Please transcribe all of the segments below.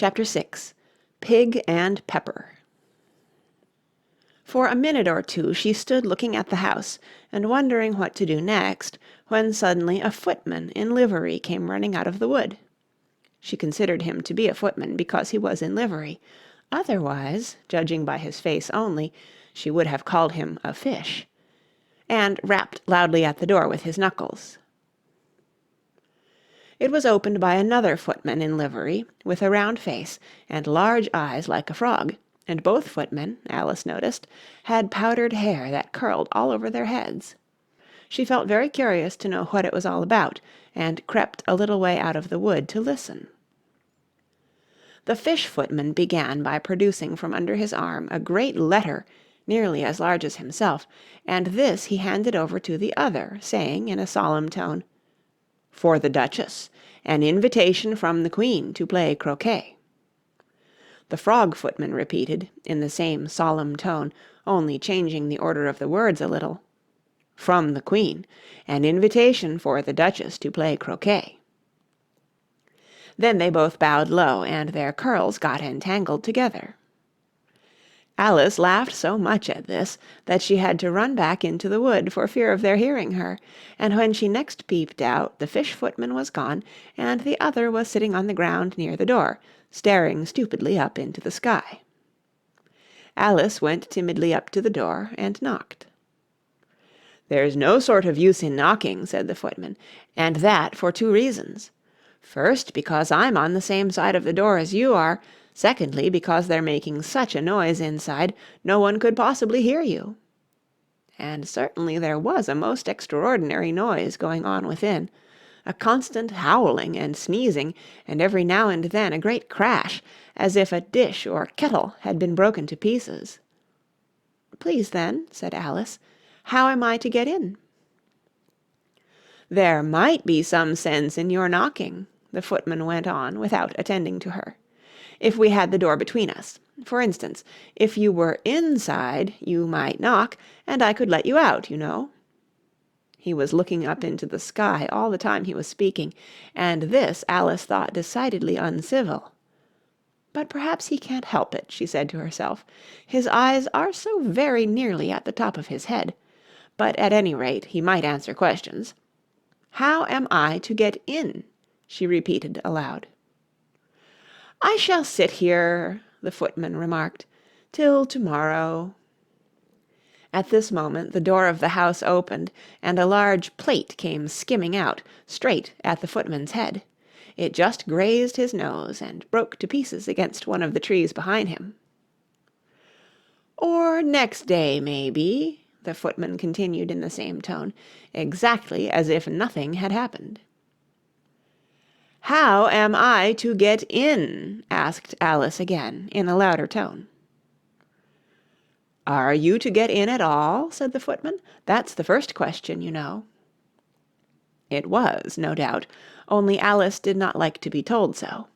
Chapter 6 Pig and Pepper For a minute or two she stood looking at the house and wondering what to do next, when suddenly a footman in livery came running out of the wood. She considered him to be a footman because he was in livery. Otherwise, judging by his face only, she would have called him a fish, and rapped loudly at the door with his knuckles. It was opened by another footman in livery, with a round face and large eyes like a frog, and both footmen, Alice noticed, had powdered hair that curled all over their heads. She felt very curious to know what it was all about, and crept a little way out of the wood to listen. The fish footman began by producing from under his arm a great letter nearly as large as himself, and this he handed over to the other, saying in a solemn tone, "For the Duchess, an invitation from the Queen to play croquet." The frog footman repeated, in the same solemn tone, only changing the order of the words a little, "From the Queen, an invitation for the Duchess to play croquet." Then they both bowed low, and their curls got entangled together. Alice laughed so much at this that she had to run back into the wood for fear of their hearing her, and when she next peeped out the fish footman was gone, and the other was sitting on the ground near the door, staring stupidly up into the sky. Alice went timidly up to the door and knocked. "There's no sort of use in knocking," said the footman, "and that for two reasons. First, because I'm on the same side of the door as you are. Secondly, because they're making such a noise inside, no one could possibly hear you." And certainly there was a most extraordinary noise going on within, a constant howling and sneezing, and every now and then a great crash, as if a dish or kettle had been broken to pieces. "Please, then," said Alice, "how am I to get in?" "There might be some sense in your knocking," the footman went on without attending to her, "if we had the door between us. For instance, if you were inside, you might knock, and I could let you out, you know." He was looking up into the sky all the time he was speaking, and this Alice thought decidedly uncivil. "But perhaps he can't help it," she said to herself. "His eyes are so very nearly at the top of his head. But at any rate he might answer questions. How am I to get in?" she repeated aloud. "I shall sit here," the footman remarked, "till to-morrow." At this moment the door of the house opened, and a large plate came skimming out, straight at the footman's head. It just grazed his nose, and broke to pieces against one of the trees behind him. "Or next day, maybe," the footman continued in the same tone, exactly as if nothing had happened. "How am I to get in?" asked Alice again, in a louder tone. "Are you to get in at all?" said the footman. "That's the first question, you know." It was, no doubt, only Alice did not like to be told so.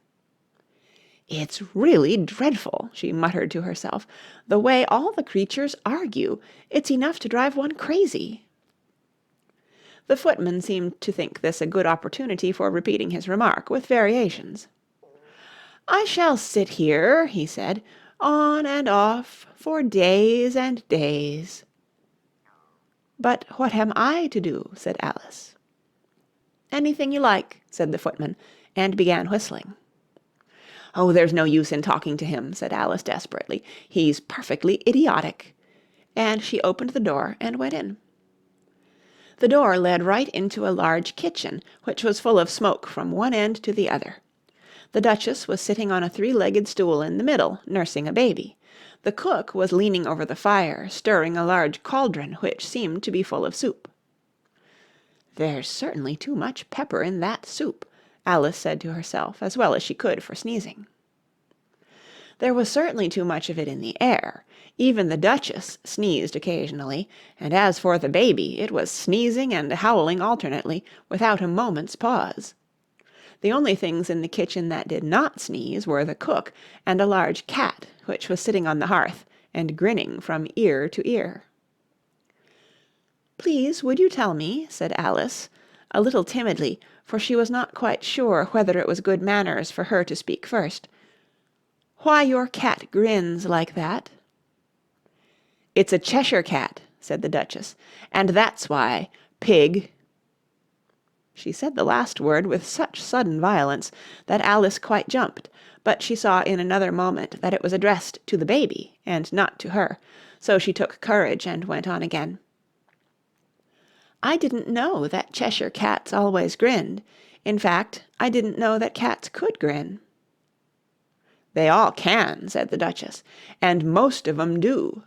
"It's really dreadful," she muttered to herself, "the way all the creatures argue. It's enough to drive one crazy." The footman seemed to think this a good opportunity for repeating his remark, with variations. "I shall sit here," he said, "on and off, for days and days." "But what am I to do?" said Alice. "Anything you like," said the footman, and began whistling. "Oh, there's no use in talking to him," said Alice desperately. "He's perfectly idiotic." And she opened the door and went in. The door led right into a large kitchen, which was full of smoke from one end to the other. The Duchess was sitting on a three-legged stool in the middle, nursing a baby. The cook was leaning over the fire, stirring a large cauldron which seemed to be full of soup. "There's certainly too much pepper in that soup," Alice said to herself, as well as she could for sneezing. There was certainly too much of it in the air. Even the Duchess sneezed occasionally, and as for the baby, it was sneezing and howling alternately, without a moment's pause. The only things in the kitchen that did not sneeze were the cook and a large cat which was sitting on the hearth and grinning from ear to ear. "Please, would you tell me," said Alice, a little timidly, for she was not quite sure whether it was good manners for her to speak first, "Why your cat grins like that?" "It's a Cheshire cat," said the Duchess, "and that's why. Pig!" She said the last word with such sudden violence that Alice quite jumped, but she saw in another moment that it was addressed to the baby and not to her, so she took courage and went on again. "I didn't know that Cheshire cats always grinned. In fact, I didn't know that cats could grin." "They all can," said the Duchess, "and most of 'em do."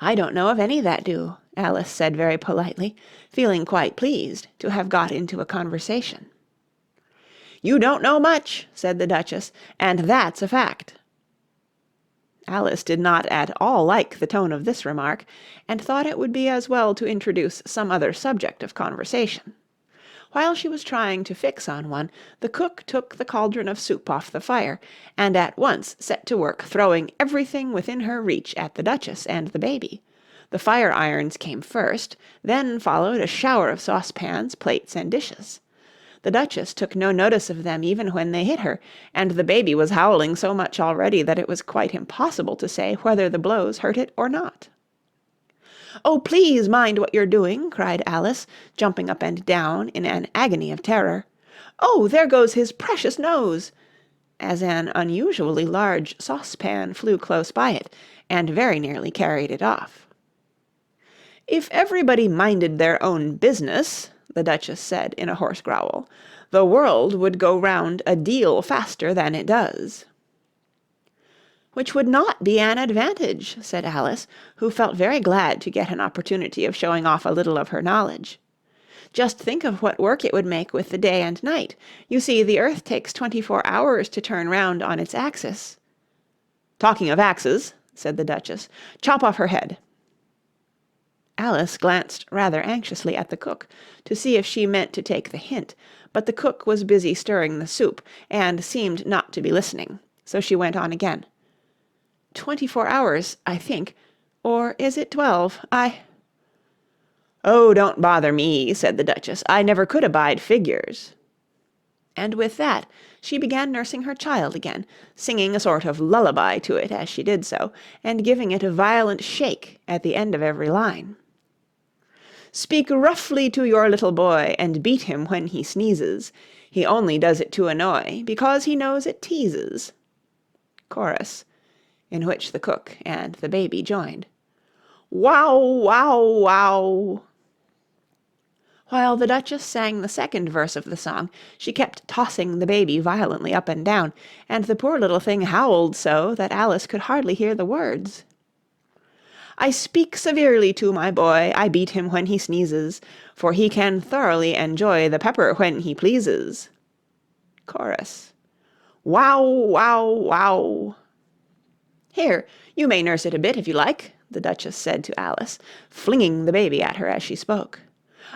"I don't know of any that do," Alice said very politely, feeling quite pleased to have got into a conversation. "You don't know much," said the Duchess, "and that's a fact." Alice did not at all like the tone of this remark, and thought it would be as well to introduce some other subject of conversation. While she was trying to fix on one, the cook took the cauldron of soup off the fire, and at once set to work throwing everything within her reach at the Duchess and the baby. The fire irons came first, then followed a shower of saucepans, plates, and dishes. The Duchess took no notice of them even when they hit her, and the baby was howling so much already that it was quite impossible to say whether the blows hurt it or not. "Oh, please mind what you're doing," cried Alice, jumping up and down in an agony of terror. "Oh, there goes his precious nose!" as an unusually large saucepan flew close by it, and very nearly carried it off. "If everybody minded their own business," the Duchess said in a hoarse growl, "the world would go round a deal faster than it does." "Which would not be an advantage," said Alice, who felt very glad to get an opportunity of showing off a little of her knowledge. "Just think of what work it would make with the day and night. You see, the earth takes 24 hours to turn round on its axis." "Talking of axes," said the Duchess, "chop off her head." Alice glanced rather anxiously at the cook to see if she meant to take the hint, but the cook was busy stirring the soup, and seemed not to be listening, so she went on again. 24 hours, I think, or is it 12? "Oh, don't bother me," said the Duchess. "I never could abide figures." And with that she began nursing her child again, singing a sort of lullaby to it as she did so, and giving it a violent shake at the end of every line. "Speak roughly to your little boy, and beat him when he sneezes. He only does it to annoy, because he knows it teases." Chorus, in which the cook and the baby joined. "Wow, wow, wow." While the Duchess sang the second verse of the song, she kept tossing the baby violently up and down, and the poor little thing howled so that Alice could hardly hear the words. "I speak severely to my boy, I beat him when he sneezes, for he can thoroughly enjoy the pepper when he pleases." Chorus. "Wow, wow, wow." "Here, you may nurse it a bit if you like," the Duchess said to Alice, flinging the baby at her as she spoke.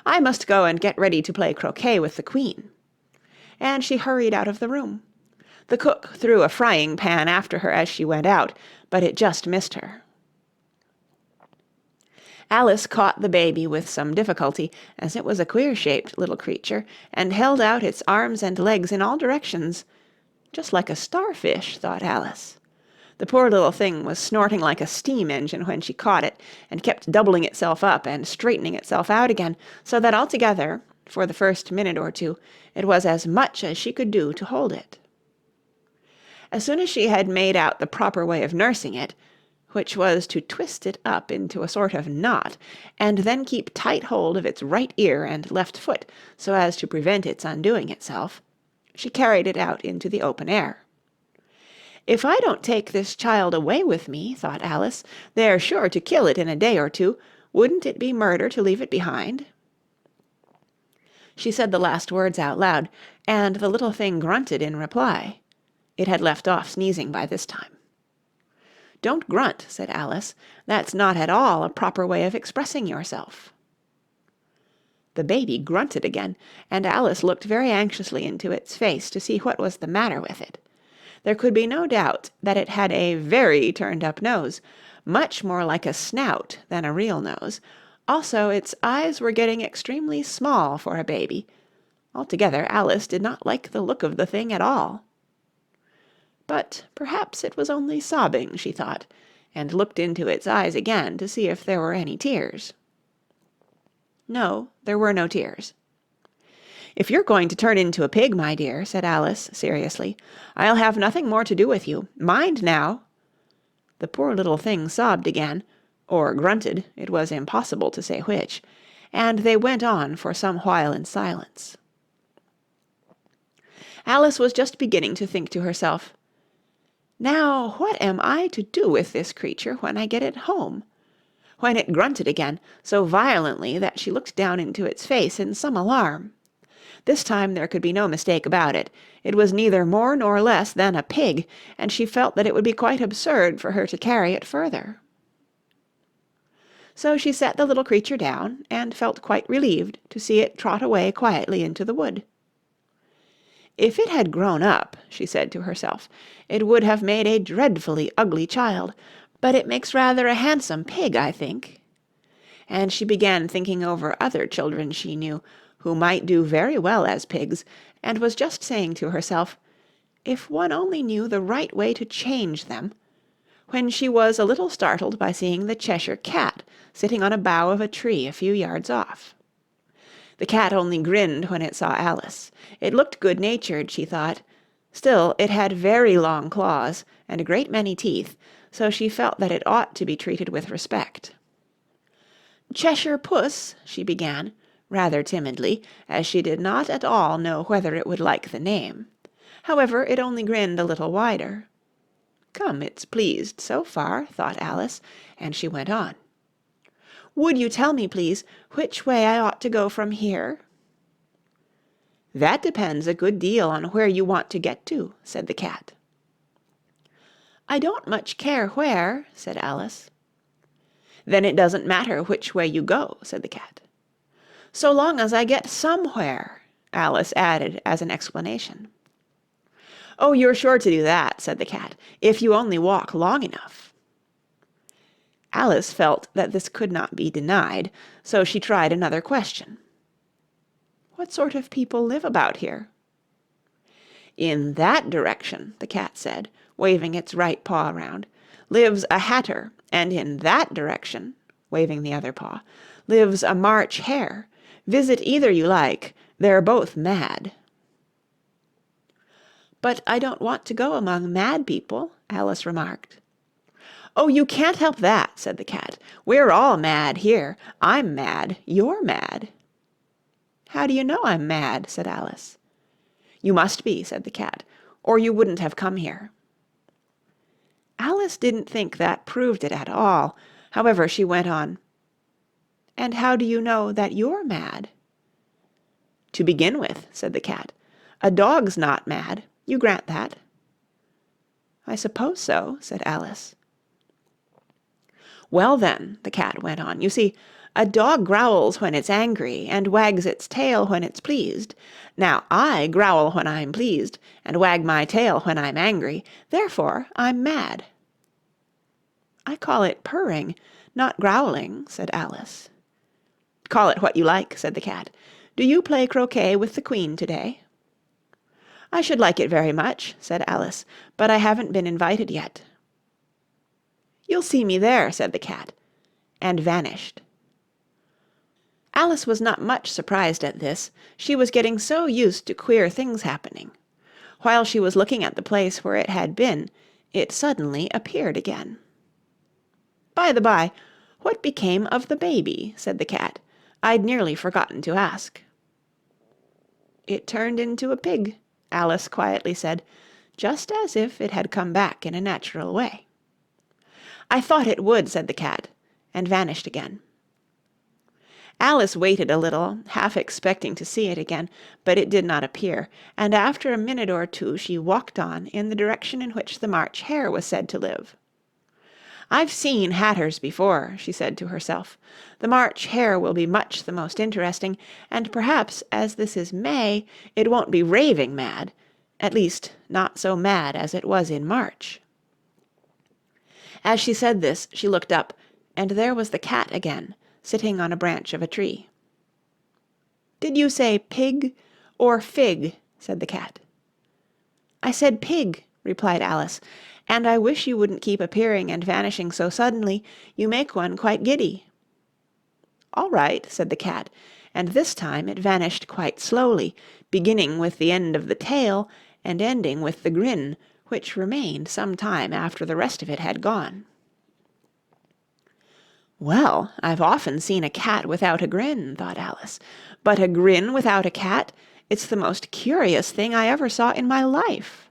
"I must go and get ready to play croquet with the Queen." And she hurried out of the room. The cook threw a frying pan after her as she went out, but it just missed her. Alice caught the baby with some difficulty, as it was a queer-shaped little creature, and held out its arms and legs in all directions. "Just like a starfish," thought Alice. The poor little thing was snorting like a steam engine when she caught it, and kept doubling itself up and straightening itself out again, so that altogether, for the first minute or two, it was as much as she could do to hold it. As soon as she had made out the proper way of nursing it, which was to twist it up into a sort of knot, and then keep tight hold of its right ear and left foot so as to prevent its undoing itself, she carried it out into the open air. "If I don't take this child away with me," thought Alice, "they're sure to kill it in a day or two. Wouldn't it be murder to leave it behind?" She said the last words out loud, and the little thing grunted in reply. It had left off sneezing by this time. "Don't grunt," said Alice. "That's not at all a proper way of expressing yourself." The baby grunted again, and Alice looked very anxiously into its face to see what was the matter with it. There could be no doubt that it had a very turned-up nose, much more like a snout than a real nose. Also, its eyes were getting extremely small for a baby. Altogether, Alice did not like the look of the thing at all. But perhaps it was only sobbing, she thought, and looked into its eyes again to see if there were any tears. No, there were no tears. "If you're going to turn into a pig, my dear," said Alice seriously, "I'll have nothing more to do with you. Mind now!" The poor little thing sobbed again, or grunted, it was impossible to say which, and they went on for some while in silence. Alice was just beginning to think to herself, "Now, what am I to do with this creature when I get it home?" when it grunted again, so violently that she looked down into its face in some alarm. This time there could be no mistake about it. It was neither more nor less than a pig, and she felt that it would be quite absurd for her to carry it further. So she set the little creature down, and felt quite relieved to see it trot away quietly into the wood. "If it had grown up," she said to herself, "it would have made a dreadfully ugly child, but it makes rather a handsome pig, I think." And she began thinking over other children she knew, who might do very well as pigs, and was just saying to herself, "If one only knew the right way to change them," when she was a little startled by seeing the Cheshire Cat sitting on a bough of a tree a few yards off. The cat only grinned when it saw Alice. It looked good-natured, she thought. Still, it had very long claws and a great many teeth, so she felt that it ought to be treated with respect. "Cheshire Puss," she began, rather timidly, as she did not at all know whether it would like the name. However, it only grinned a little wider. "Come, it's pleased so far," thought Alice, and she went on. "Would you tell me, please, which way I ought to go from here?" "That depends a good deal on where you want to get to," said the cat. "I don't much care where," said Alice. "Then it doesn't matter which way you go," said the cat. "So long as I get somewhere," Alice added as an explanation. "Oh, you're sure to do that," said the cat, "if you only walk long enough." Alice felt that this could not be denied, so she tried another question. "What sort of people live about here?" "In that direction," the cat said, waving its right paw round, "lives a hatter, and in that direction," waving the other paw, "lives a March hare. Visit either you like. They're both mad." "But I don't want to go among mad people," Alice remarked. "Oh, you can't help that," said the cat. "We're all mad here. I'm mad. You're mad." "How do you know I'm mad?" said Alice. "You must be," said the cat, "or you wouldn't have come here." Alice didn't think that proved it at all. However, she went on. "And how do you know that you're mad?" "To begin with," said the cat, "a dog's not mad. You grant that?" "I suppose so," said Alice. "Well then," the cat went on, "you see, a dog growls when it's angry and wags its tail when it's pleased. Now, I growl when I'm pleased and wag my tail when I'm angry. Therefore, I'm mad." "I call it purring, not growling," said Alice. "Call it what you like," said the cat. "Do you play croquet with the Queen today?" "I should like it very much," said Alice, "but I haven't been invited yet." "You'll see me there," said the cat, and vanished. Alice was not much surprised at this. She was getting so used to queer things happening. While she was looking at the place where it had been, it suddenly appeared again. "By the by, what became of the baby?" said the cat. "I'd nearly forgotten to ask." "It turned into a pig," Alice quietly said, just as if it had come back in a natural way. "I thought it would," said the cat, and vanished again. Alice waited a little, half expecting to see it again, but it did not appear, and after a minute or two she walked on in the direction in which the March Hare was said to live. "I've seen hatters before," she said to herself. "The March Hare will be much the most interesting, and perhaps, as this is May, it won't be raving mad, at least not so mad as it was in March." As she said this, she looked up, and there was the cat again, sitting on a branch of a tree. "Did you say pig or fig?" said the cat. "I said pig," replied Alice, "and I wish you wouldn't keep appearing and vanishing so suddenly. You make one quite giddy." "All right," said the cat, and this time it vanished quite slowly, beginning with the end of the tail and ending with the grin, which remained some time after the rest of it had gone. "Well, I've often seen a cat without a grin," thought Alice, "but a grin without a cat, it's the most curious thing I ever saw in my life."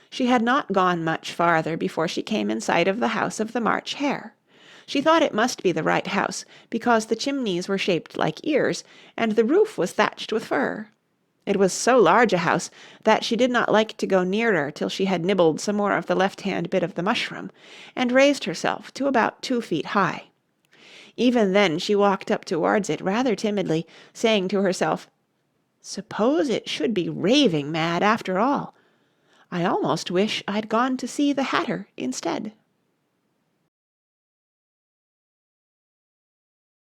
She had not gone much farther before she came in sight of the house of the March Hare. She thought it must be the right house, because the chimneys were shaped like ears, and the roof was thatched with fur. It was so large a house that she did not like to go nearer till she had nibbled some more of the left-hand bit of the mushroom, and raised herself to about 2 feet high. Even then she walked up towards it rather timidly, saying to herself, "Suppose it should be raving mad after all. I almost wish I'd gone to see the Hatter instead."